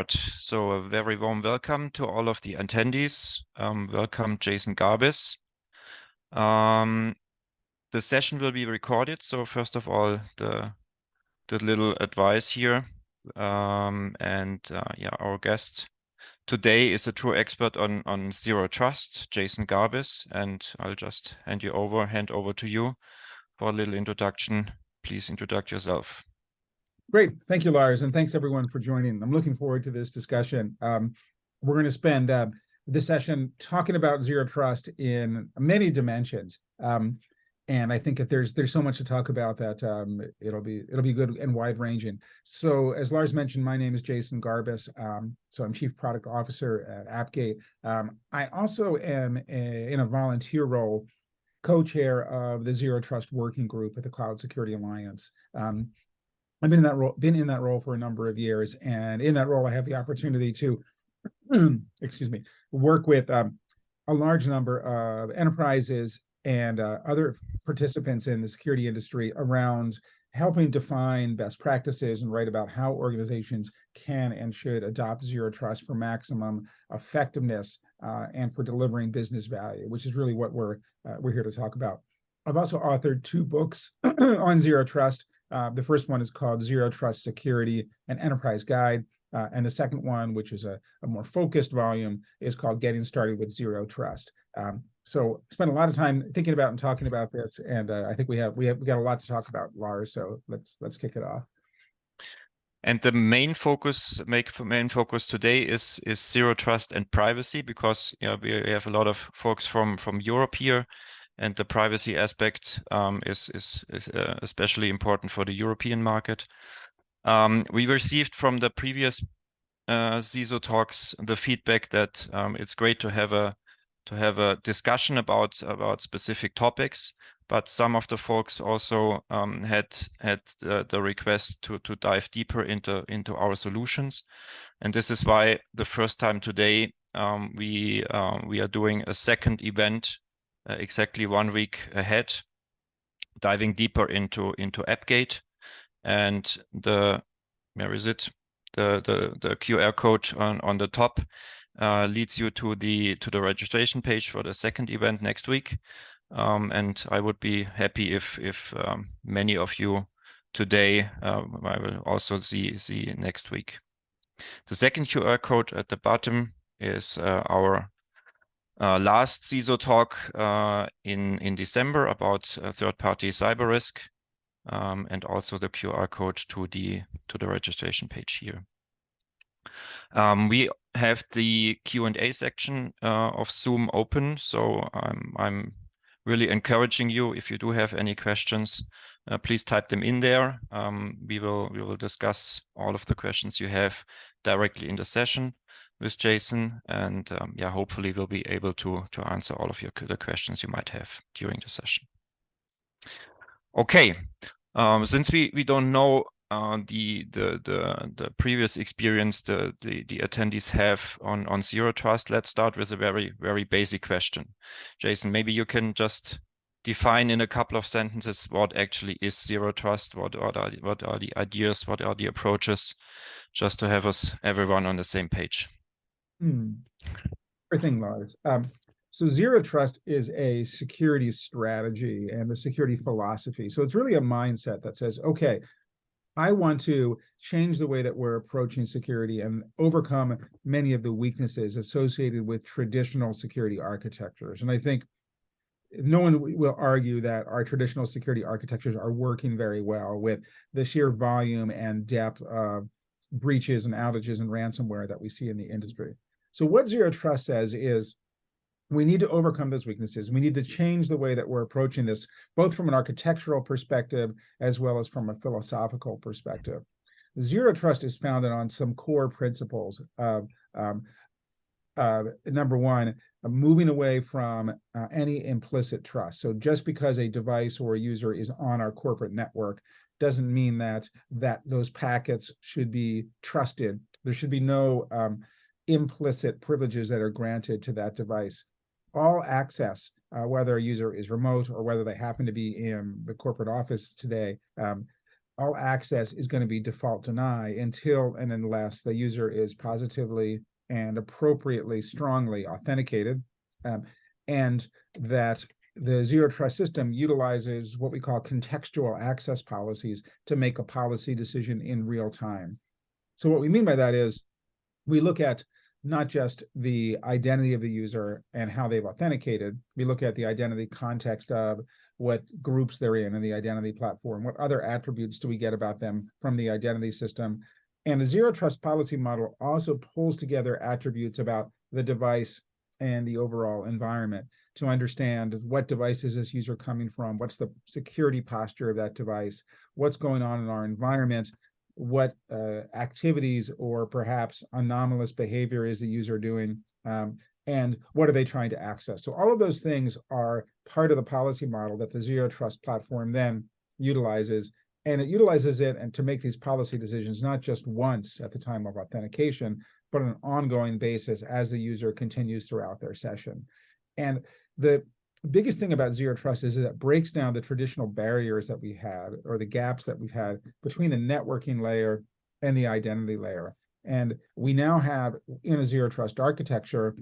start. So a very warm welcome to all of the attendees. Welcome, Jason Garbis. The session will be recorded. So first of all, the little advice here. Our guest today is a true expert on zero trust, Jason Garbis, and I'll just hand over to you for a little introduction. Please introduce yourself. Great. Thank you, Lars. And thanks everyone for joining. I'm looking forward to this discussion. We're going to spend this session talking about zero trust in many dimensions. And I think that there's so much to talk about that it'll be good and wide ranging. So as Lars mentioned, my name is Jason Garbis. So I'm Chief Product Officer at Appgate. I also am in a volunteer role, co-chair of the Zero Trust Working Group at the Cloud Security Alliance. I've been in that role for a number of years, and in that role, I have the opportunity to, work with a large number of enterprises and other participants in the security industry around helping define best practices and write about how organizations can and should adopt zero trust for maximum effectiveness and for delivering business value, which is really what we're here to talk about. I've also authored 2 books on zero trust. The first one is called Zero Trust Security, an Enterprise Guide. And the second one, which is a more focused volume, is called Getting Started with Zero Trust. So spent a lot of time thinking about and talking about this, and I think we got a lot to talk about, Lars. So let's kick it off. And the main focus today is zero trust and privacy, because we have a lot of folks from Europe here. And the privacy aspect is especially important for the European market. We received from the previous CISO talks the feedback that it's great to have a discussion about specific topics, but some of the folks also had the request to dive deeper into our solutions, and this is why the first time today we are doing a second event. Exactly 1 week ahead, diving deeper into Appgate, and the QR code on the top leads you to the registration page for the second event next week. And I would be happy if many of you today I will also see next week. The second QR code at the bottom is our last CISO talk in December about third-party cyber risk, and also the QR code to the registration page here. We have the Q&A section of Zoom open, so I'm really encouraging you, if you do have any questions, please type them in there. We will discuss all of the questions you have directly in the session with Jason, and hopefully we'll be able to answer all of the questions you might have during the session. Okay, since we don't know the previous experience the attendees have on zero trust, let's start with a very basic question. Jason, maybe you can just define in a couple of sentences what actually is zero trust, what are the ideas, what are the approaches, just to have everyone on the same page. Sure thing, Lars. So zero trust is a security strategy and a security philosophy. So it's really a mindset that says, okay, I want to change the way that we're approaching security and overcome many of the weaknesses associated with traditional security architectures. And I think no one will argue that our traditional security architectures are working very well with the sheer volume and depth of breaches and outages and ransomware that we see in the industry. So what zero trust says is we need to overcome those weaknesses. We need to change the way that we're approaching this, both from an architectural perspective as well as from a philosophical perspective. Zero trust is founded on some core principles of number one, moving away from any implicit trust. So just because a device or a user is on our corporate network doesn't mean that those packets should be trusted. There should be no implicit privileges that are granted to that device. All access, whether a user is remote or whether they happen to be in the corporate office today, all access is going to be default deny until and unless the user is positively and appropriately, strongly authenticated, and that the zero trust system utilizes what we call contextual access policies to make a policy decision in real time. So what we mean by that is we look at not just the identity of the user and how they've authenticated, we look at the identity context of what groups they're in the identity platform, what other attributes do we get about them from the identity system. And the zero trust policy model also pulls together attributes about the device and the overall environment to understand what device is this user coming from, what's the security posture of that device, what's going on in our environment, what activities or perhaps anomalous behavior is the user doing, and what are they trying to access. So all of those things are part of the policy model that the zero trust platform then utilizes, and it utilizes it and to make these policy decisions not just once at the time of authentication, but on an ongoing basis as the user continues throughout their session. And the biggest thing about zero trust is that it breaks down the traditional barriers that we had, or the gaps that we've had between the networking layer and the identity layer. And we now have in a zero trust architecture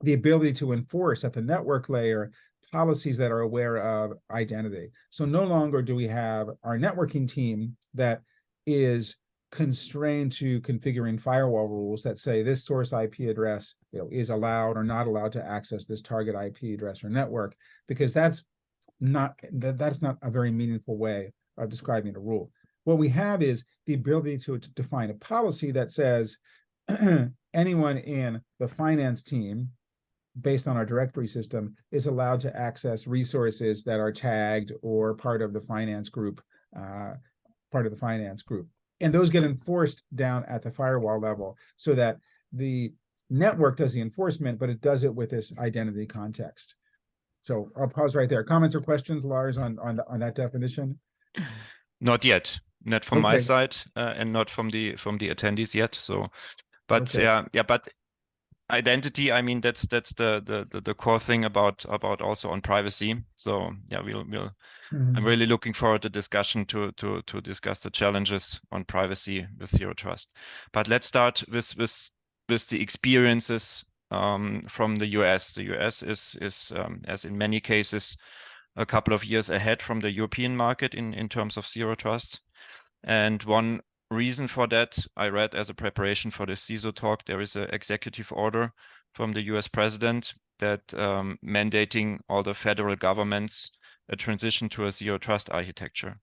the ability to enforce at the network layer policies that are aware of identity. So no longer do we have our networking team that is constrained to configuring firewall rules that say this source IP address, is allowed or not allowed to access this target IP address or network, because that's not a very meaningful way of describing a rule. What we have is the ability to define a policy that says anyone in the finance team, based on our directory system, is allowed to access resources that are tagged or part of the finance group, And those get enforced down at the firewall level so that the network does the enforcement, but it does it with this identity context. So I'll pause right there. Comments or questions, Lars, on that definition? Not yet, not from my side, and not from the attendees yet. So, but but identity, I mean, that's the core thing about also on privacy. So yeah, I'm really looking forward to discussion to discuss the challenges on privacy with zero trust. But let's start with the experiences from the US. The US is as in many cases a couple of years ahead from the European market in terms of zero trust. And one reason for that, I read as a preparation for the CISO talk, there is an executive order from the US president that mandating all the federal governments a transition to a zero trust architecture.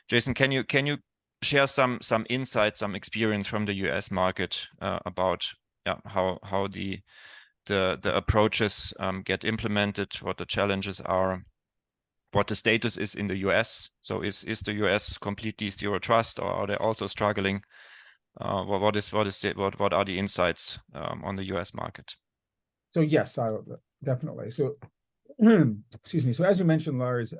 Jason, can you share some insights, some experience from the US market about how the approaches get implemented, what the challenges are, what the status is in the US? So is the US completely zero trust, or are they also struggling? What are the insights on the US market? So yes, definitely. So excuse me. So as you mentioned, Lars,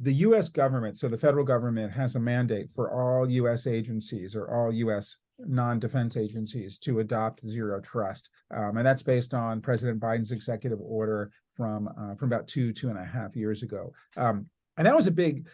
the US government, so the federal government, has a mandate for all US agencies or all US non-defense agencies to adopt zero trust. And that's based on President Biden's executive order from about 2.5 years ago. And that was a big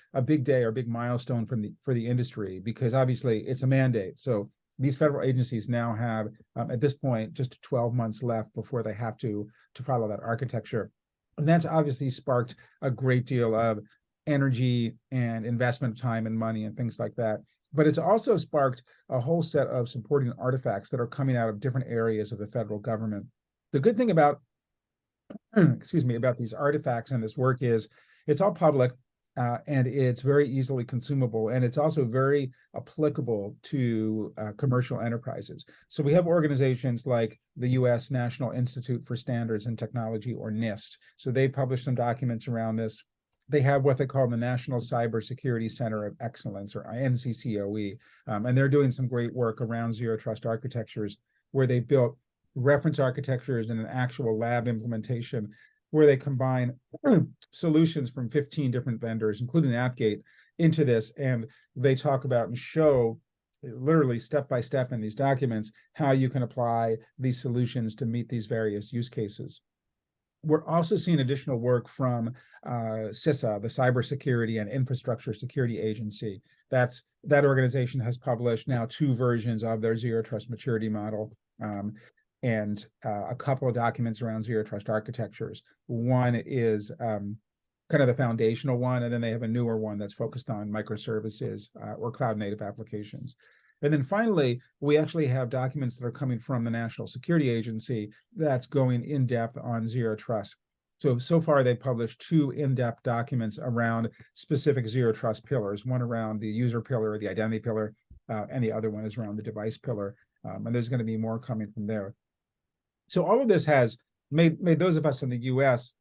day or big milestone for the industry, because obviously it's a mandate. So these federal agencies now have, at this point, just 12 months left before they have to follow that architecture. And that's obviously sparked a great deal of energy and investment time and money and things like that. But it's also sparked a whole set of supporting artifacts that are coming out of different areas of the federal government. The good thing about, about these artifacts and this work is it's all public, and it's very easily consumable, and it's also very applicable to commercial enterprises. So we have organizations like the U.S. National Institute for Standards and Technology, or NIST. So they publish some documents around this. They have what they call the National Cybersecurity Center of Excellence, or NCCOE, and they're doing some great work around zero trust architectures, where they built reference architectures and an actual lab implementation where they combine solutions from 15 different vendors, including AppGate, into this. And they talk about and show literally step by step in these documents how you can apply these solutions to meet these various use cases. We're also seeing additional work from CISA, the Cybersecurity and Infrastructure Security Agency. That organization has published now 2 versions of their zero trust maturity model, and a couple of documents around zero trust architectures. One is kind of the foundational one, and then they have a newer one that's focused on microservices or cloud native applications. And then finally, we actually have documents that are coming from the National Security Agency that's going in depth on zero trust. So far, they published 2 in-depth documents around specific zero trust pillars, one around the user pillar, the identity pillar, and the other one is around the device pillar. And there's going to be more coming from there. So all of this has made those of us in the US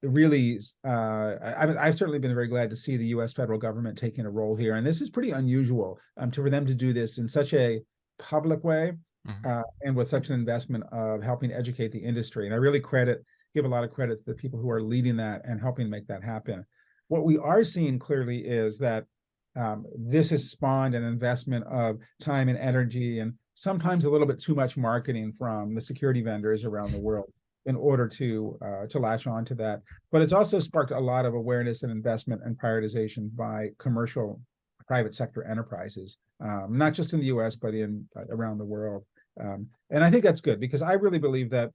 really, I've certainly been very glad to see the U.S. federal government taking a role here. And this is pretty unusual for them to do this in such a public way, and with such an investment of helping educate the industry. And I really give a lot of credit to the people who are leading that and helping make that happen. What we are seeing clearly is that this has spawned an investment of time and energy, and sometimes a little bit too much marketing from the security vendors around the world in order to latch on to that. But it's also sparked a lot of awareness and investment and prioritization by commercial private sector enterprises, not just in the US, but around the world. And I think that's good, because I really believe that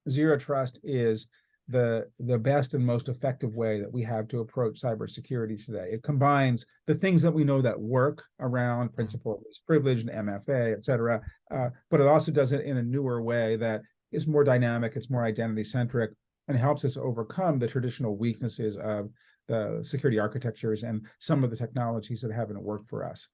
zero trust is the best and most effective way that we have to approach cybersecurity today. It combines the things that we know that work around principle of least privilege and MFA, et cetera, but it also does it in a newer way that is more dynamic, it's more identity-centric, and helps us overcome the traditional weaknesses of the security architectures and some of the technologies that haven't worked for us.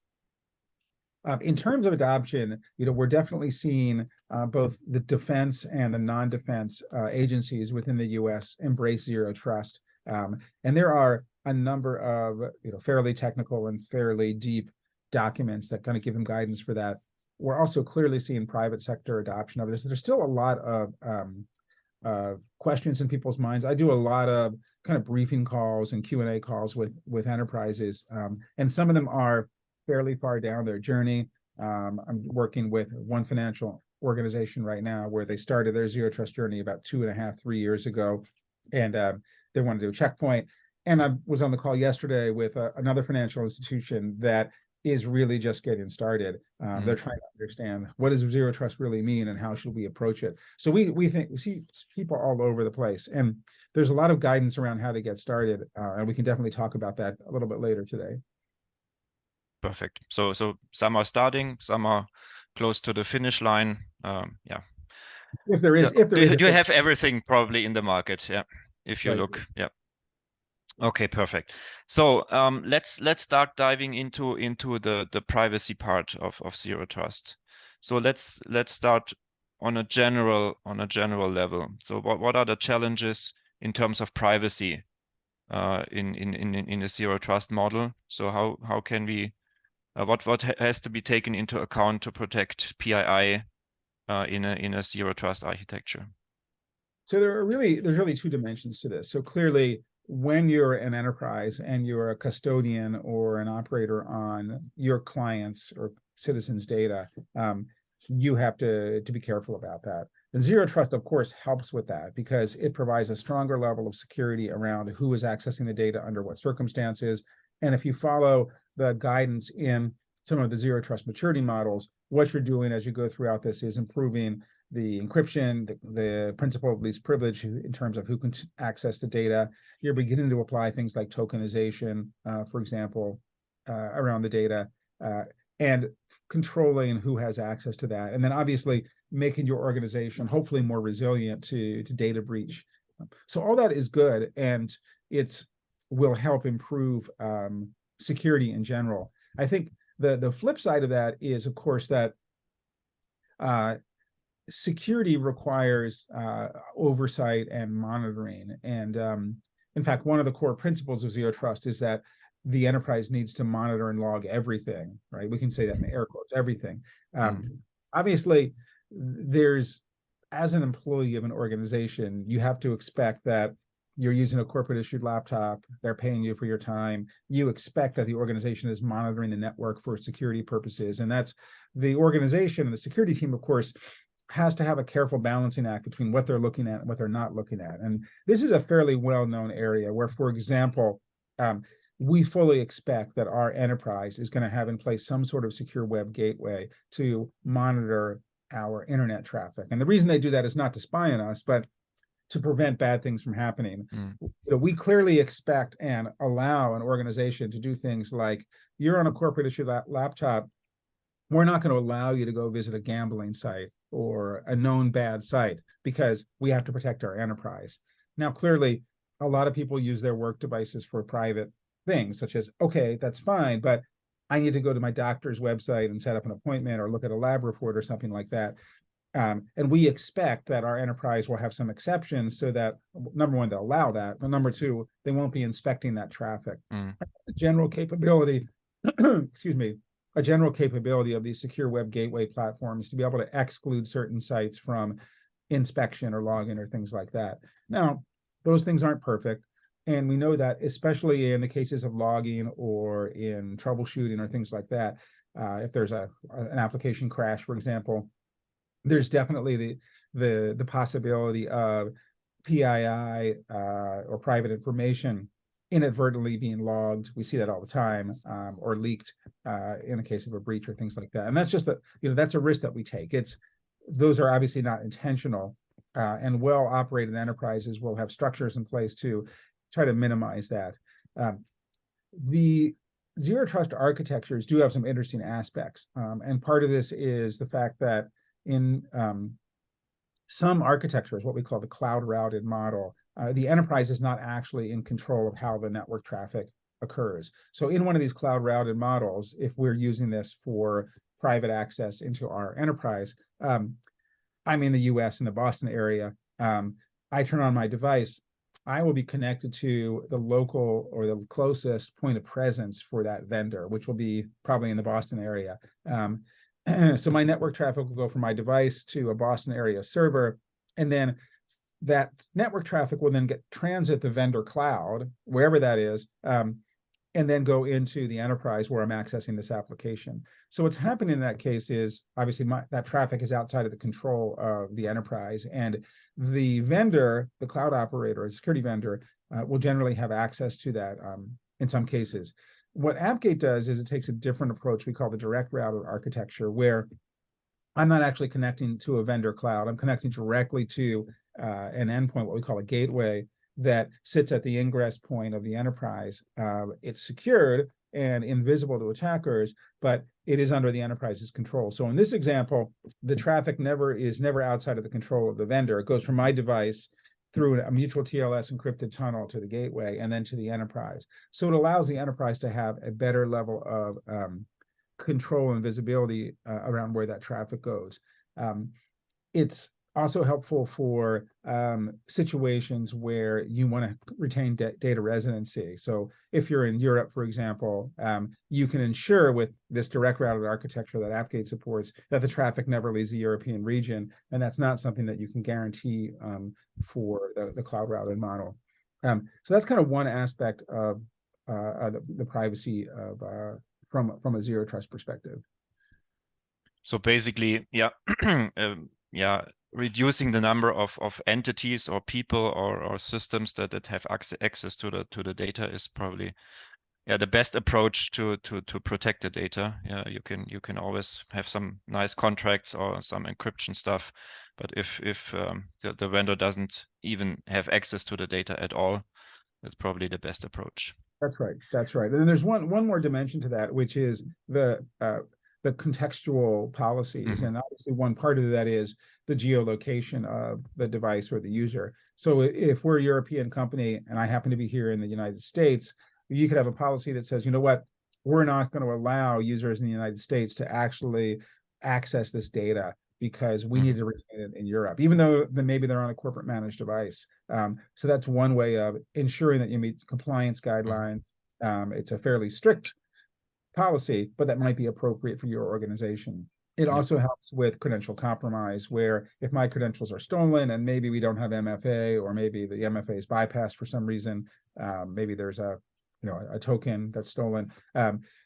In terms of adoption, we're definitely seeing both the defense and the non-defense agencies within the U.S. embrace zero trust, and there are a number of fairly technical and fairly deep documents that kind of give them guidance for that. We're also clearly seeing private sector adoption of this. There's still a lot of questions in people's minds. I do a lot of kind of briefing calls and Q&A calls with enterprises, and some of them are fairly far down their journey. I'm working with one financial organization right now where they started their zero trust journey about 2.5, 3 years ago, and they wanted to do a checkpoint. And I was on the call yesterday with another financial institution that is really just getting started. They're trying to understand, what does zero trust really mean and how should we approach it? So we see people all over the place, and there's a lot of guidance around how to get started, and we can definitely talk about that a little bit later today. Perfect. So some are starting, some are close to the finish line. Yeah. If there is, you have everything probably in the market. Yeah. If you look. Yeah. Okay, perfect. So let's start diving into the privacy part of zero trust. So let's start on a general level. So what are the challenges in terms of privacy in a zero trust model? So how can we what has to be taken into account to protect PII in a zero trust architecture? So there's really 2 dimensions to this. So clearly, when you're an enterprise and you're a custodian or an operator on your clients' or citizens' data, you have to be careful about that. And zero trust, of course, helps with that because it provides a stronger level of security around who is accessing the data under what circumstances. And if you follow the guidance in some of the zero trust maturity models, what you're doing as you go throughout this is improving the encryption, the principle of least privilege in terms of who can access the data. You're beginning to apply things like tokenization, for example, around the data, and controlling who has access to that. And then obviously making your organization hopefully more resilient to data breach. So all that is good, and it will help improve security in general. I think the flip side of that is, of course, that security requires oversight and monitoring. And in fact, one of the core principles of zero trust is that the enterprise needs to monitor and log everything, right? We can say that in air quotes, everything. Obviously, as an employee of an organization, you have to expect that you're using a corporate issued laptop, they're paying you for your time. You expect that the organization is monitoring the network for security purposes. And that's the organization and the security team, of course, has to have a careful balancing act between what they're looking at and what they're not looking at. And this is a fairly well-known area where, for example, we fully expect that our enterprise is going to have in place some sort of secure web gateway to monitor our internet traffic. And the reason they do that is not to spy on us, but to prevent bad things from happening. We clearly expect and allow an organization to do things like, you're on a corporate issue laptop, we're not going to allow you to go visit a gambling site or a known bad site because we have to protect our enterprise. Now, clearly, a lot of people use their work devices for private things, such as, okay, that's fine, but I need to go to my doctor's website and set up an appointment or look at a lab report or something like that. And we expect that our enterprise will have some exceptions so that, number one, they'll allow that, but number two, they won't be inspecting that traffic. The general capability, excuse me, a general capability of these secure web gateway platforms to be able to exclude certain sites from inspection or login or things like that. Now, those things aren't perfect. And we know that, especially in the cases of logging or in troubleshooting or things like that, if there's an application crash, for example, there's definitely the possibility of PII or private information inadvertently being logged. We see that all the time, or leaked in the case of a breach or things like that. And that's just that's a risk that we take. Those are obviously not intentional, and well-operated enterprises will have structures in place to try to minimize that. The zero trust architectures do have some interesting aspects, and part of this is the fact that in some architectures, what we call the cloud routed model, the enterprise is not actually in control of how the network traffic occurs. So in one of these cloud routed models, if we're using this for private access into our enterprise, I'm in the US in the Boston area, I turn on my device, I will be connected to the local or the closest point of presence for that vendor, which will be probably in the Boston area. So my network traffic will go from my device to a Boston area server, and then that network traffic will then get transit the vendor cloud, wherever that is, and then go into the enterprise where I'm accessing this application. So what's happening in that case is, obviously, that traffic is outside of the control of the enterprise, and the vendor, the cloud operator, or security vendor, will generally have access to that in some cases. What AppGate does is it takes a different approach we call the direct routed architecture, where I'm not actually connecting to a vendor cloud. I'm connecting directly to an endpoint, what we call a gateway, that sits at the ingress point of the enterprise. It's secured and invisible to attackers, but it is under the enterprise's control. So in this example, the traffic is never outside of the control of the vendor. It goes from my device through a mutual TLS encrypted tunnel to the gateway and then to the enterprise. So it allows the enterprise to have a better level of control and visibility around where that traffic goes. It's also helpful for situations where you want to retain data residency. So if you're in Europe, for example, you can ensure with this direct routed architecture that AppGate supports that the traffic never leaves the European region, and that's not something that you can guarantee for the cloud routed model. So that's kind of one aspect of the privacy of from a zero trust perspective. So basically, yeah, yeah, reducing the number of entities or people or systems that have access to the data is probably the best approach to protect the data. Yeah, you can always have some nice contracts or some encryption stuff, but if the vendor doesn't even have access to the data at all, that's probably the best approach. That's right. That's right. And then there's one more dimension to that, which is the contextual policies. And obviously one part of that is the geolocation of the device or the user. So if we're a European company and I happen to be here in the United States, you could have a policy that says, you know what, we're not going to allow users in the United States to actually access this data because we need to retain it in Europe, even though maybe they're on a corporate managed device. So that's one way of ensuring that you meet compliance guidelines. It's a fairly strict policy, but that might be appropriate for your organization. It also helps with credential compromise, where if my credentials are stolen and maybe we don't have MFA, or maybe the MFA is bypassed for some reason, maybe there's a token that's stolen,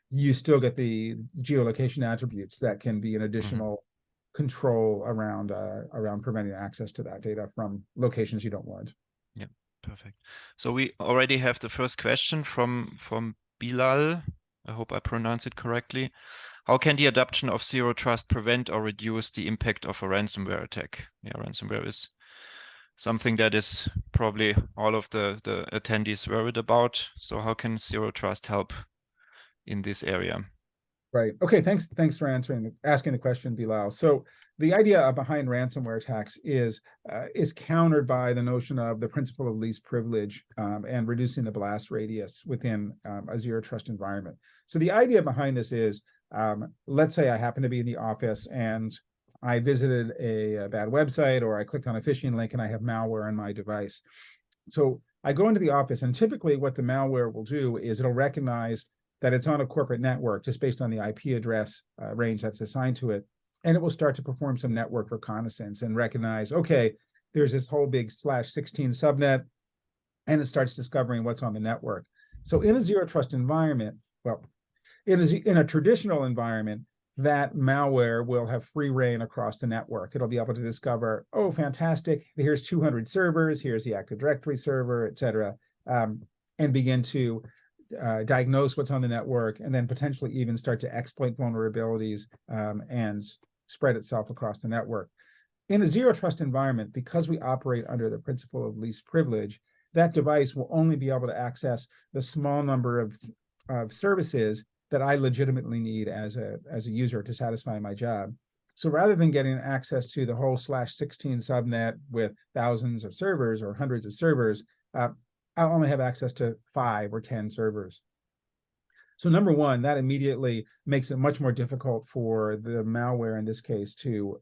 you still get the geolocation attributes that can be an additional control around preventing access to that data from locations you don't want. Yeah, perfect. So we already have the first question from Bilal. I hope I pronounce it correctly. How can the adoption of zero trust prevent or reduce the impact of a ransomware attack? Yeah, ransomware is something that is probably all of the attendees worried about. So how can zero trust help in this area? Right. Okay. Thanks for asking the question, Bilal. So the idea behind ransomware attacks is countered by the notion of the principle of least privilege and reducing the blast radius within a zero trust environment. So the idea behind this is, let's say I happen to be in the office and I visited a bad website, or I clicked on a phishing link and I have malware on my device. So I go into the office, and typically what the malware will do is it'll recognize that it's on a corporate network just based on the IP address range that's assigned to it. And it will start to perform some network reconnaissance and recognize, okay, there's this whole big /16 subnet, and it starts discovering what's on the network. So in a zero trust environment, well, in a traditional environment, that malware will have free reign across the network. It'll be able to discover, oh, fantastic, here's 200 servers, here's the Active Directory server, et cetera, and begin to diagnose what's on the network, and then potentially even start to exploit vulnerabilities and spread itself across the network. In a zero trust environment, because we operate under the principle of least privilege, that device will only be able to access the small number of services that I legitimately need as a user to satisfy my job. So rather than getting access to the whole /16 subnet with thousands of servers or hundreds of servers, I'll only have access to 5 or 10 servers. So number one, that immediately makes it much more difficult for the malware in this case to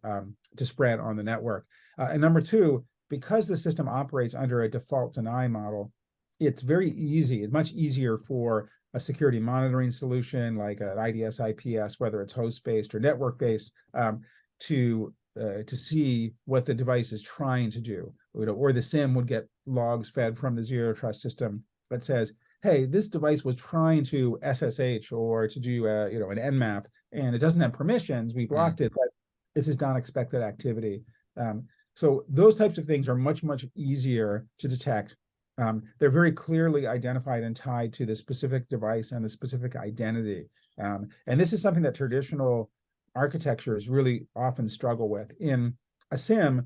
spread on the network. And number two, because the system operates under a default deny model, it's very easy. It's much easier for a security monitoring solution like an IDS IPS, whether it's host-based or network-based, to see what the device is trying to do. Or the SIM would get logs fed from the zero trust system that says, hey, this device was trying to SSH or to do an Nmap, and it doesn't have permissions. We blocked it, but this is not expected activity. So those types of things are much, much easier to detect. They're very clearly identified and tied to the specific device and the specific identity. And this is something that traditional architectures really often struggle with. In a SIM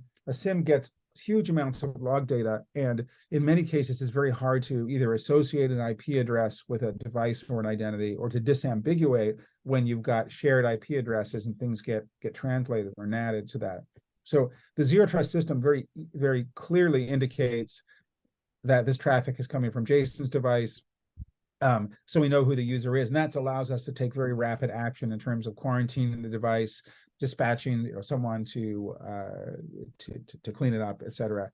gets huge amounts of log data, and in many cases it's very hard to either associate an IP address with a device or an identity, or to disambiguate when you've got shared IP addresses and things get translated or natted to that. So the zero trust system very, very clearly indicates that this traffic is coming from Jason's device. So we know who the user is, and that allows us to take very rapid action in terms of quarantining the device, dispatching someone to clean it up, et cetera.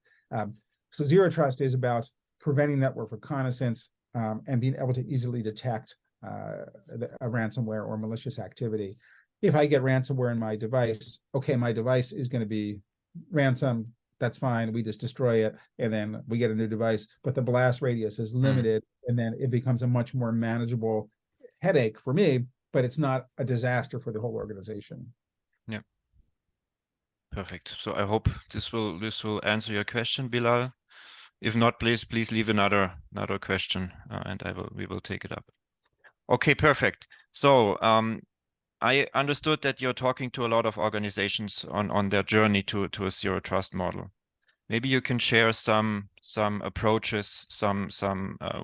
So zero trust is about preventing network reconnaissance and being able to easily detect a ransomware or malicious activity. If I get ransomware in my device, okay, my device is going to be ransomed. That's fine. We just destroy it, and then we get a new device. But the blast radius is limited, and then it becomes a much more manageable headache for me, but it's not a disaster for the whole organization. Yeah. Perfect. So I hope this will answer your question, Bilal. If not, please leave another question, and we will take it up. Okay, perfect. So I understood that you're talking to a lot of organizations on their journey to a zero trust model. Maybe you can share some approaches, some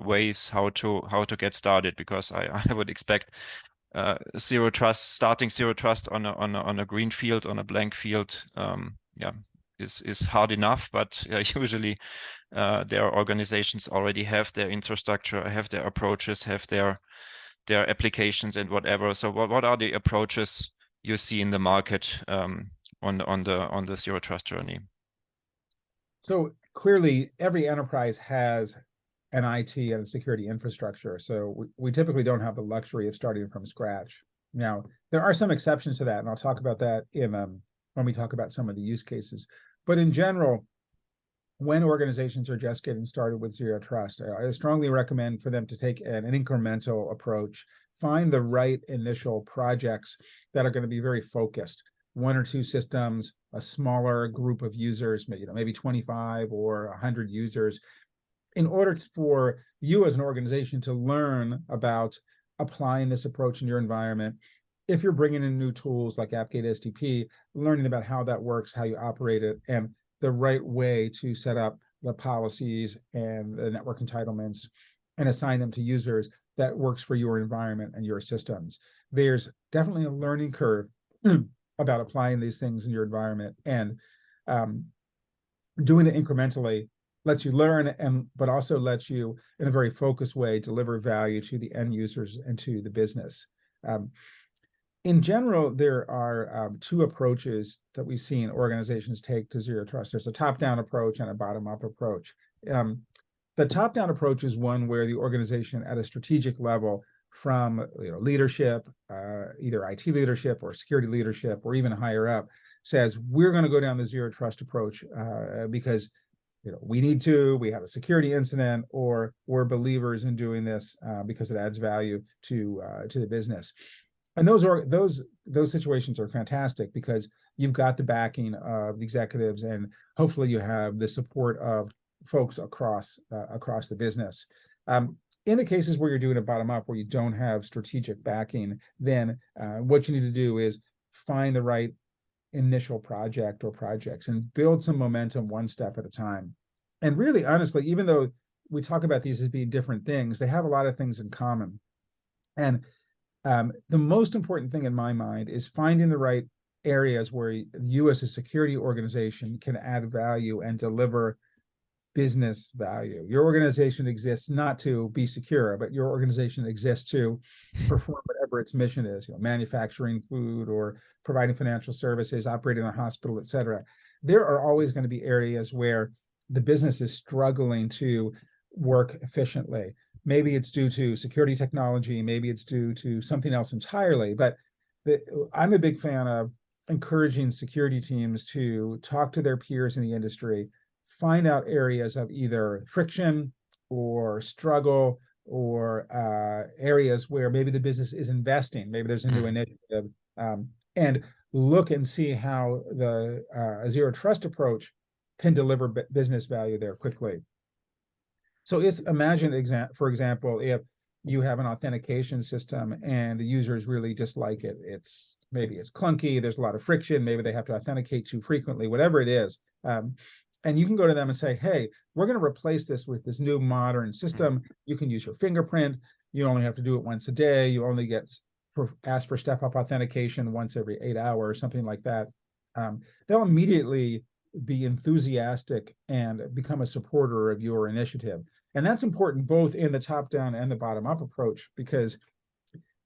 ways how to get started, because I would expect starting zero trust on a green field, on a blank field, is hard enough. But usually their organizations already have their infrastructure, have their approaches, have their applications and whatever. So what are the approaches you see in the market on the zero trust journey? So clearly, every enterprise has an IT and a security infrastructure. So we typically don't have the luxury of starting from scratch. Now, there are some exceptions to that, and I'll talk about that when we talk about some of the use cases. But in general, when organizations are just getting started with zero trust, I strongly recommend for them to take an incremental approach, find the right initial projects that are going to be very focused. one or two systems, a smaller group of users, maybe 25 or 100 users, in order for you as an organization to learn about applying this approach in your environment. If you're bringing in new tools like AppGate SDP, learning about how that works, how you operate it, and the right way to set up the policies and the network entitlements and assign them to users that works for your environment and your systems. There's definitely a learning curve about applying these things in your environment, and doing it incrementally lets you learn, but also lets you, in a very focused way, deliver value to the end users and to the business. In general, there are two approaches that we've seen organizations take to zero trust. There's a top-down approach and a bottom-up approach. The top-down approach is one where the organization at a strategic level, from leadership, either IT leadership or security leadership, or even higher up, says, we're going to go down the zero trust approach because we need to, we have a security incident, or we're believers in doing this because it adds value to the business. And those situations are fantastic because you've got the backing of executives, and hopefully you have the support of folks across the business. In the cases where you're doing a bottom up, where you don't have strategic backing, then what you need to do is find the right initial project or projects and build some momentum one step at a time. And really, honestly, even though we talk about these as being different things, they have a lot of things in common. And the most important thing in my mind is finding the right areas where you as a security organization can add value and deliver business value. Your organization exists not to be secure, but your organization exists to perform whatever its mission is, manufacturing food or providing financial services, operating a hospital, et cetera. There are always going to be areas where the business is struggling to work efficiently. Maybe it's due to security technology, maybe it's due to something else entirely, but I'm a big fan of encouraging security teams to talk to their peers in the industry, find out areas of either friction or struggle, or areas where maybe the business is investing, maybe there's a new initiative, and look and see how the zero trust approach can deliver business value there quickly. So imagine, for example, if you have an authentication system and the users really dislike it. Maybe it's clunky, there's a lot of friction, maybe they have to authenticate too frequently, whatever it is. And you can go to them and say, hey, we're going to replace this with this new modern system. You can use your fingerprint. You only have to do it once a day. You only get asked for step-up authentication once every 8 hours, something like that. They'll immediately be enthusiastic and become a supporter of your initiative. And that's important both in the top-down and the bottom-up approach, because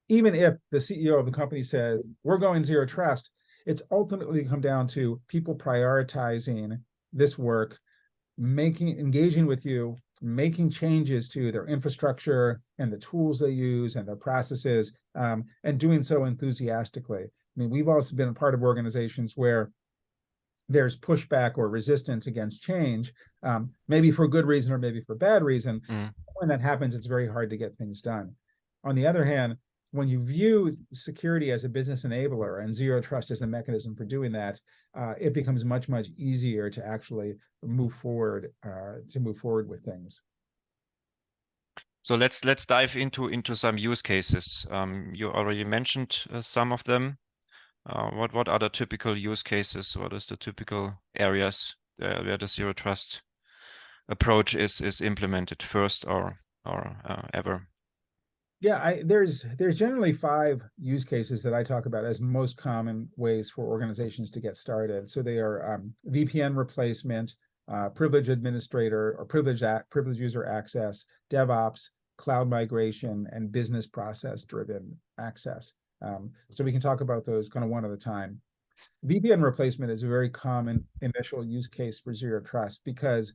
even if the CEO of the company says, we're going zero trust, it's ultimately come down to people prioritizing this work, engaging with you, making changes to their infrastructure and the tools they use and their processes, and doing so enthusiastically. I mean, we've also been a part of organizations where there's pushback or resistance against change, maybe for good reason or maybe for bad reason. When that happens, it's very hard to get things done. On the other hand, when you view security as a business enabler and zero trust as the mechanism for doing that, it becomes much, much easier to actually move forward with things. So let's dive into some use cases. You already mentioned some of them. What are the typical use cases? What is the typical areas where the zero trust approach is implemented first or ever? Yeah, there's generally 5 use cases that I talk about as most common ways for organizations to get started. So they are VPN replacement, privilege administrator or privilege user access, DevOps, cloud migration, and business process driven access. So we can talk about those kind of one at a time. VPN replacement is a very common initial use case for zero trust because,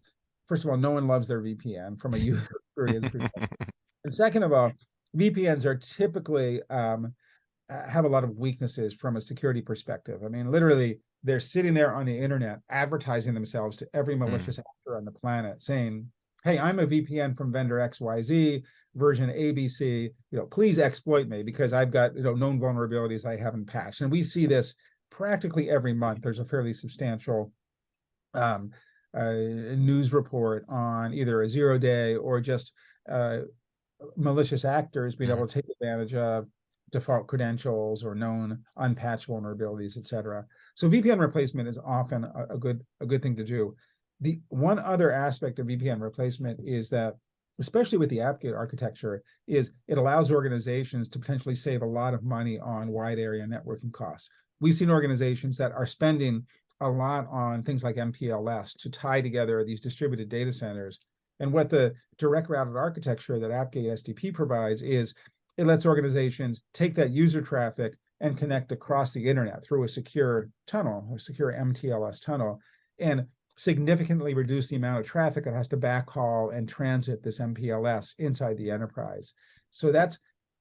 first of all, no one loves their VPN from a user experience perspective. And second of all, VPNs are typically have a lot of weaknesses from a security perspective. I mean, literally, they're sitting there on the internet advertising themselves to every malicious actor on the planet, saying, "Hey, I'm a VPN from vendor XYZ, version ABC. Please exploit me because I've got known vulnerabilities I haven't patched." And we see this practically every month, there's a fairly substantial news report on either a 0-day or just malicious actors being able to take advantage of default credentials or known unpatched vulnerabilities, et cetera. So VPN replacement is often a good thing to do. The one other aspect of VPN replacement is that, especially with the AppGate architecture, is it allows organizations to potentially save a lot of money on wide area networking costs. We've seen organizations that are spending a lot on things like MPLS to tie together these distributed data centers. And what the direct routed architecture that AppGate SDP provides is it lets organizations take that user traffic and connect across the internet through a secure tunnel, a secure MTLS tunnel, and significantly reduce the amount of traffic that has to backhaul and transit this MPLS inside the enterprise. So that's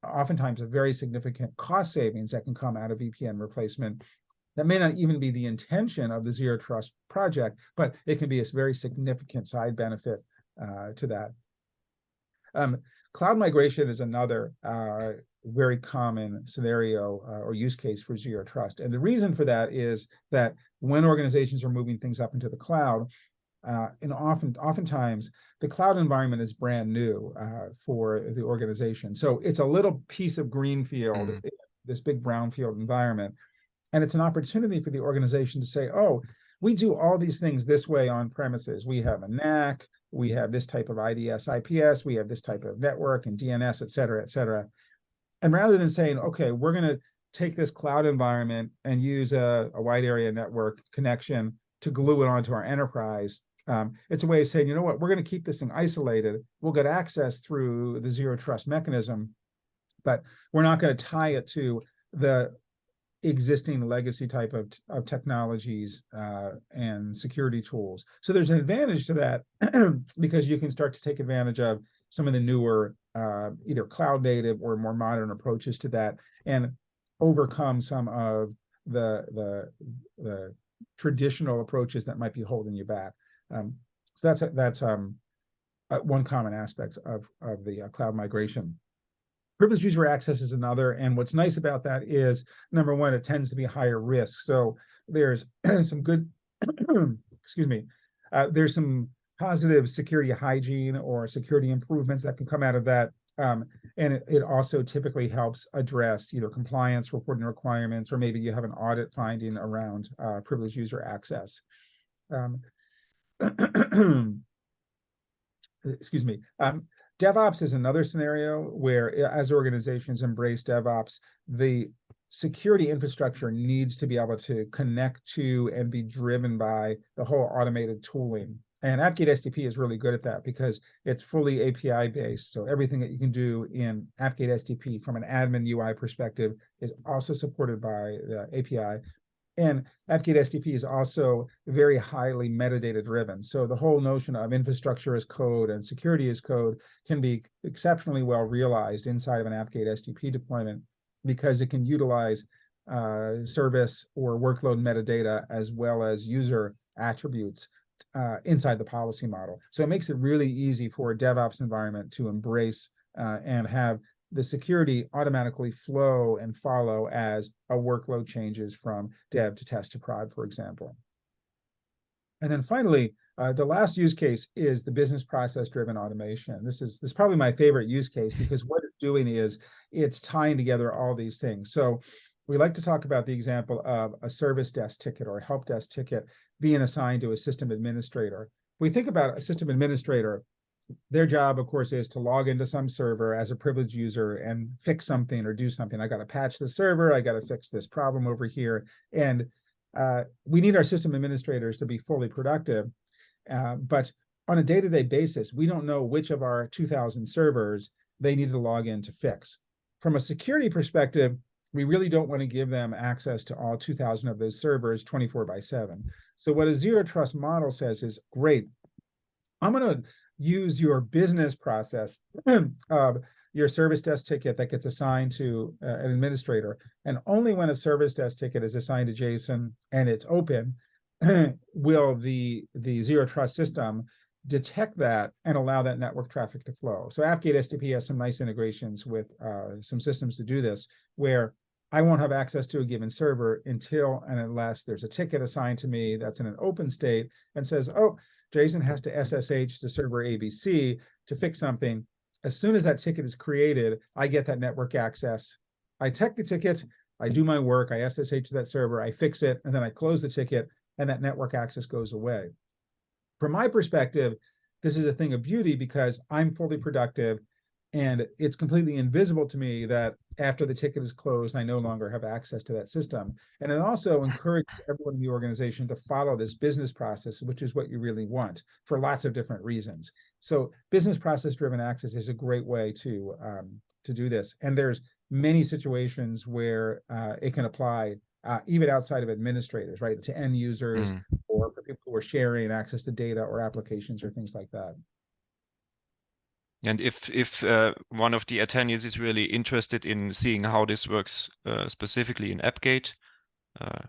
oftentimes a very significant cost savings that can come out of VPN replacement. That may not even be the intention of the Zero Trust project, but it can be a very significant side benefit to that. Cloud migration is another very common scenario or use case for Zero Trust. And the reason for that is that when organizations are moving things up into the cloud, and oftentimes the cloud environment is brand new for the organization. So it's a little piece of greenfield, this big brownfield environment. And it's an opportunity for the organization to say, oh, we do all these things this way on premises. We have a NAC, we have this type of IDS, IPS, we have this type of network and DNS, et cetera, et cetera. And rather than saying, okay, we're going to take this cloud environment and use a wide area network connection to glue it onto our enterprise, it's a way of saying, you know what, we're going to keep this thing isolated. We'll get access through the Zero Trust mechanism, but we're not going to tie it to the existing legacy type of technologies and security tools. So there's an advantage to that because you can start to take advantage of some of the newer either cloud native or more modern approaches to that and overcome some of the traditional approaches that might be holding you back. So that's one common aspect of the cloud migration. Privileged user access is another, and what's nice about that is, number one, it tends to be higher risk. So there's some good, excuse me, there's some positive security hygiene or security improvements that can come out of that. And it also typically helps address either compliance reporting requirements, or maybe you have an audit finding around privileged user access. Excuse me. DevOps is another scenario where, as organizations embrace DevOps, the security infrastructure needs to be able to connect to and be driven by the whole automated tooling. And AppGate SDP is really good at that because it's fully API based. So everything that you can do in AppGate SDP from an admin UI perspective is also supported by the API. And AppGate SDP is also very highly metadata driven. So the whole notion of infrastructure as code and security as code can be exceptionally well realized inside of an AppGate SDP deployment because it can utilize service or workload metadata as well as user attributes inside the policy model. So it makes it really easy for a DevOps environment to embrace and have the security automatically flow and follow as a workload changes from dev to test to prod, for example. And then finally, the last use case is the business process driven automation. This is probably my favorite use case because what it's doing is it's tying together all these things. So we like to talk about the example of a service desk ticket or a help desk ticket being assigned to a system administrator. We think about a system administrator. Their job, of course, is to log into some server as a privileged user and fix something or do something. I got to patch the server. I got to fix this problem over here. And we need our system administrators to be fully productive. But on a day-to-day basis, we don't know which of our 2,000 servers they need to log in to fix. From a security perspective, we really don't want to give them access to all 2,000 of those servers 24/7. So what a Zero Trust model says is, great, I'm going to use your business process of your service desk ticket that gets assigned to an administrator. And only when a service desk ticket is assigned to Jason and it's open, will the Zero Trust system detect that and allow that network traffic to flow. So AppGate SDP has some nice integrations with some systems to do this, where I won't have access to a given server until and unless there's a ticket assigned to me that's in an open state and says, oh, Jason has to SSH to server ABC to fix something. As soon as that ticket is created, I get that network access. I check the ticket, I do my work, I SSH to that server, I fix it, and then I close the ticket, and that network access goes away. From my perspective, this is a thing of beauty because I'm fully productive, and it's completely invisible to me that after the ticket is closed, I no longer have access to that system. And it also encourages everyone in the organization to follow this business process, which is what you really want for lots of different reasons. So business process driven access is a great way to do this. And there's many situations where it can apply even outside of administrators, right? To end users or for people who are sharing access to data or applications or things like that. And if one of the attendees is really interested in seeing how this works specifically in AppGate,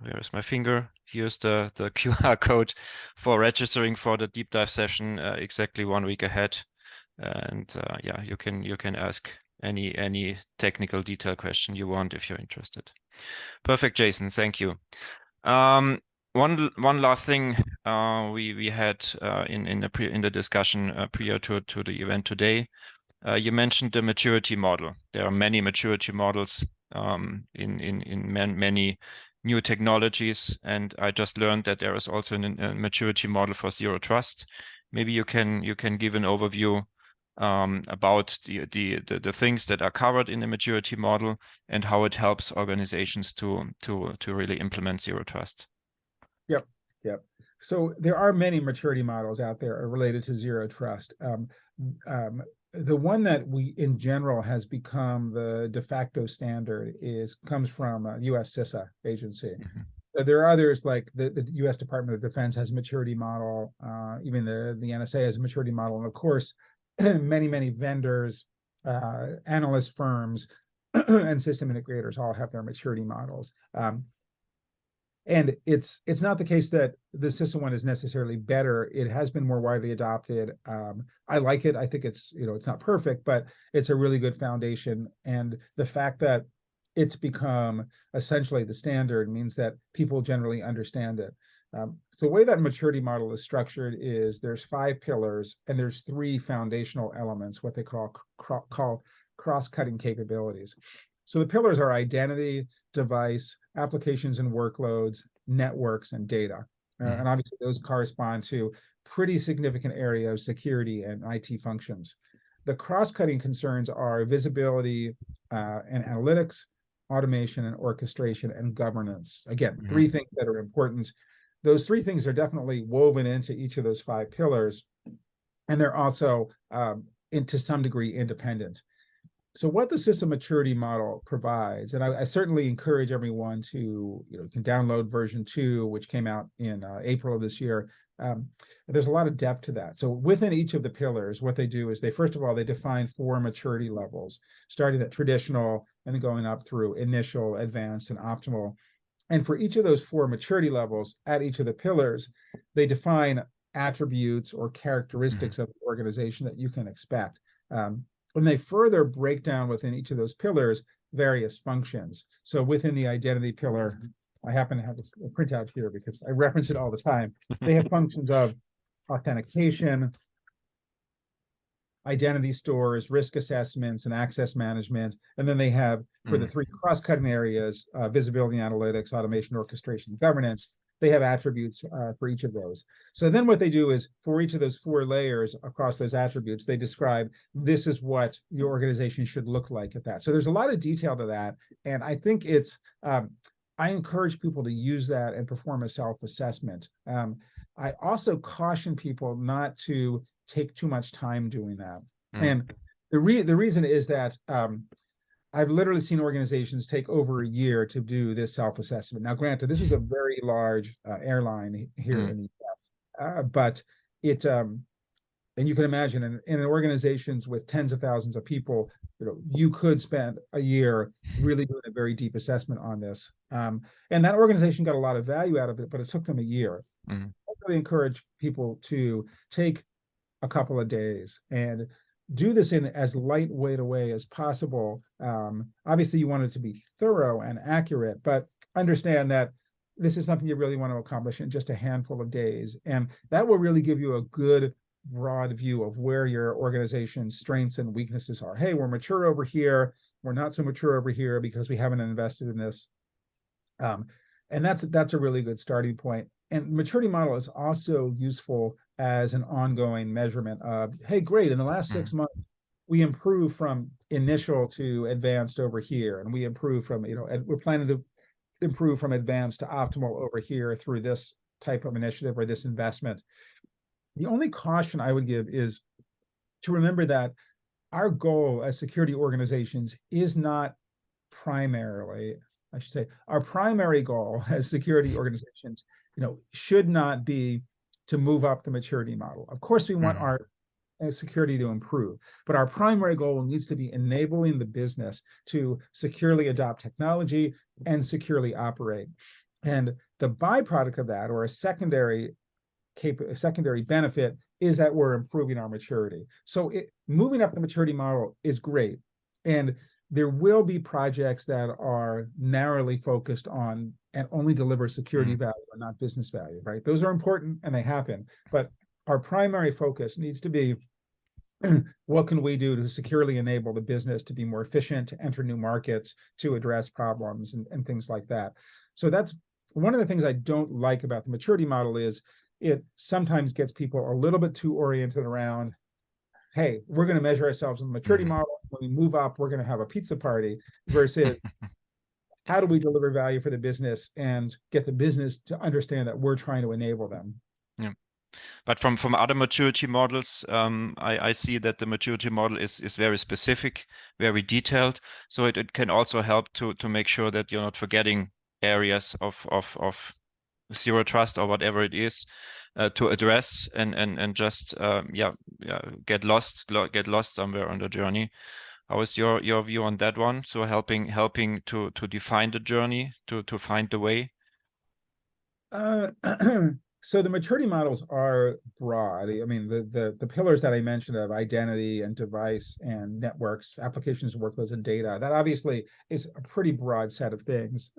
where is my finger? Here's the QR code for registering for the deep dive session exactly 1 week ahead. And yeah, you can ask any technical detail question you want if you're interested. Perfect, Jason. Thank you. One last thing we had in the discussion prior to the event today. You mentioned the maturity model. There are many maturity models in many new technologies, and I just learned that there is also a maturity model for zero trust. Maybe you can give an overview about the things that are covered in the maturity model and how it helps organizations to really implement zero trust. Yep. So there are many maturity models out there related to zero trust. The one that we in general has become the de facto standard comes from US CISA agency. There are others like the US Department of Defense has a maturity model, even the NSA has a maturity model, and of course, many vendors, analyst firms, and system integrators all have their maturity models. And it's not the case that the CISA one is necessarily better. It has been more widely adopted. I like it. I think it's not perfect, but it's a really good foundation. And the fact that it's become essentially the standard means that people generally understand it. So the way that maturity model is structured is there's 5 pillars and there's 3 foundational elements, what they call cross-cutting capabilities. So the pillars are identity, device, applications and workloads, networks, and data. And obviously those correspond to pretty significant area of security and IT functions. The cross-cutting concerns are visibility and analytics, automation and orchestration, and governance. Again, 3 things that are important. Those 3 things are definitely woven into each of those 5 pillars, and they're also, to some degree, independent. So what the system maturity model provides, and I certainly encourage everyone to, you can download version 2, which came out in April of this year. There's a lot of depth to that. So within each of the pillars, what they do is first of all, they define 4 maturity levels, starting at traditional and then going up through initial, advanced, and optimal. And for each of those 4 maturity levels at each of the pillars, they define attributes or characteristics of the organization that you can expect. And they further break down within each of those pillars various functions. So within the identity pillar, I happen to have this printout here because I reference it all the time. They have functions of authentication, identity stores, risk assessments, and access management. And then they have, for the 3 cross-cutting areas, visibility, analytics, automation, orchestration, and governance, they have attributes for each of those. So then what they do is for each of those 4 layers across those attributes, they describe this is what your organization should look like at that. So there's a lot of detail to that. And I think I encourage people to use that and perform a self-assessment. I also caution people not to take too much time doing that. And the reason is that I've literally seen organizations take over a year to do this self-assessment. Now, granted, this is a very large airline here in the US, but and you can imagine in organizations with tens of thousands of people, you could spend a year really doing a very deep assessment on this. And that organization got a lot of value out of it, but it took them a year. I really encourage people to take a couple of days and do this in as lightweight a way as possible. Obviously, you want it to be thorough and accurate, but understand that this is something you really want to accomplish in just a handful of days. And that will really give you a good broad view of where your organization's strengths and weaknesses are. Hey, we're mature over here. We're not so mature over here because we haven't invested in this. And that's a really good starting point. And maturity model is also useful as an ongoing measurement of, hey, great, in the last 6 months, we improved from initial to advanced over here. And we improved from, and we're planning to improve from advanced to optimal over here through this type of initiative or this investment. The only caution I would give is to remember that our goal as security organizations is not primarily, I should say, our primary goal as security organizations, should not be to move up the maturity model. Of course, we want our security to improve, but our primary goal needs to be enabling the business to securely adopt technology and securely operate. And the byproduct of that, or a secondary benefit, is that we're improving our maturity. So moving up the maturity model is great. And there will be projects that are narrowly focused on and only deliver security value and not business value, right? Those are important and they happen, but our primary focus needs to be what can we do to securely enable the business to be more efficient, to enter new markets, to address problems and things like that. So that's one of the things I don't like about the maturity model is it sometimes gets people a little bit too oriented around, hey, we're going to measure ourselves in the maturity model. When we move up, we're going to have a pizza party, versus how do we deliver value for the business and get the business to understand that we're trying to enable them. Yeah. But from other maturity models, I see that the maturity model is very specific, very detailed. So it can also help to make sure that you're not forgetting areas of zero trust or whatever it is to address and just get lost somewhere on the journey. How is your view on that one? So helping to define the journey, to find the way. So the maturity models are broad. I mean, the pillars that I mentioned of identity and device and networks, applications, workloads, and data, that obviously is a pretty broad set of things.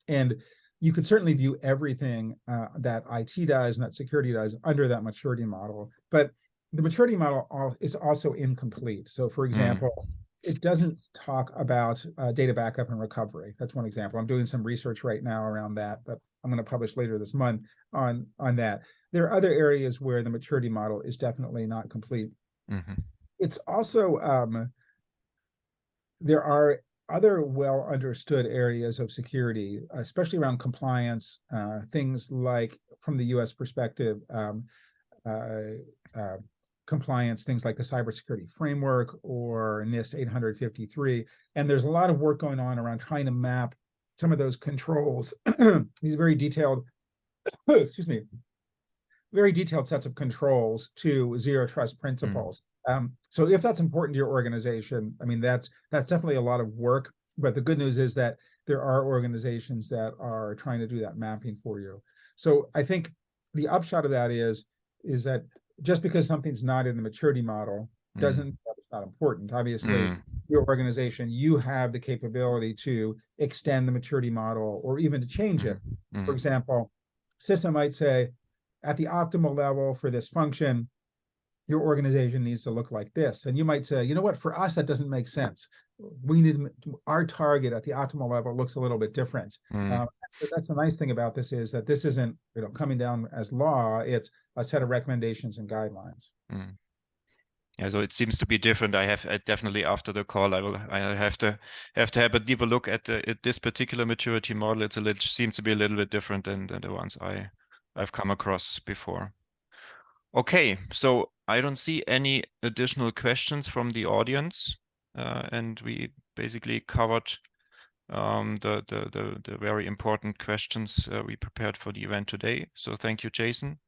And you could certainly view everything that IT does and that security does under that maturity model. But the maturity model is also incomplete. So for example, it doesn't talk about data backup and recovery. That's one example. I'm doing some research right now around that, but I'm going to publish later this month on that. There are other areas where the maturity model is definitely not complete. It's also, there are other well understood areas of security, especially around compliance, things like, from the US perspective, compliance, things like the cybersecurity framework or NIST 853. And there's a lot of work going on around trying to map some of those controls, these very detailed, excuse me, very detailed sets of controls to zero trust principles. So if that's important to your organization, I mean, that's definitely a lot of work, but the good news is that there are organizations that are trying to do that mapping for you. So I think the upshot of that is that just because something's not in the maturity model doesn't mean that it's not important. Obviously, your organization, you have the capability to extend the maturity model or even to change it. For example, CISO might say, at the optimal level for this function, your organization needs to look like this. And you might say, you know what, for us, that doesn't make sense. We need, our target at the optimal level looks a little bit different. That's the nice thing about this, is that this isn't coming down as law, it's a set of recommendations and guidelines. Yeah, so it seems to be different. I have definitely, after the call, I have to have a deeper look at this particular maturity model. Seems to be a little bit different than the ones I've come across before. Okay, so I don't see any additional questions from the audience, and we basically covered the very important questions we prepared for the event today. So thank you, Jason,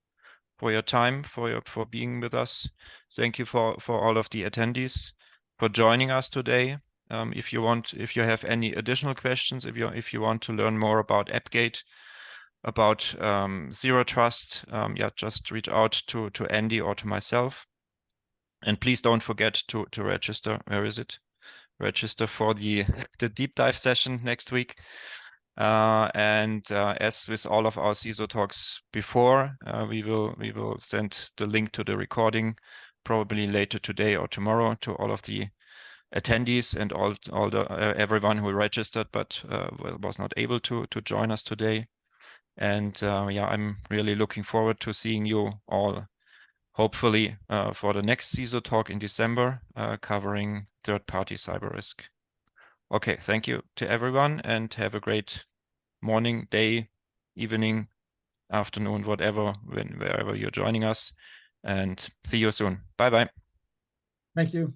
for your time, for being with us. Thank you for all of the attendees for joining us today. If you have any additional questions, if you want to learn more about AppGate, about zero trust, just reach out to Andy or to myself. And please don't forget to register. Where is it? Register for the deep dive session next week. And as with all of our CISO talks before, we will send the link to the recording probably later today or tomorrow to all of the attendees and all the everyone who registered but was not able to join us today. And yeah, I'm really looking forward to seeing you all, hopefully for the next CISO talk in December, covering third-party cyber risk. Okay, thank you to everyone, and have a great morning, day, evening, afternoon, whatever, wherever you're joining us. And see you soon. Bye-bye. Thank you.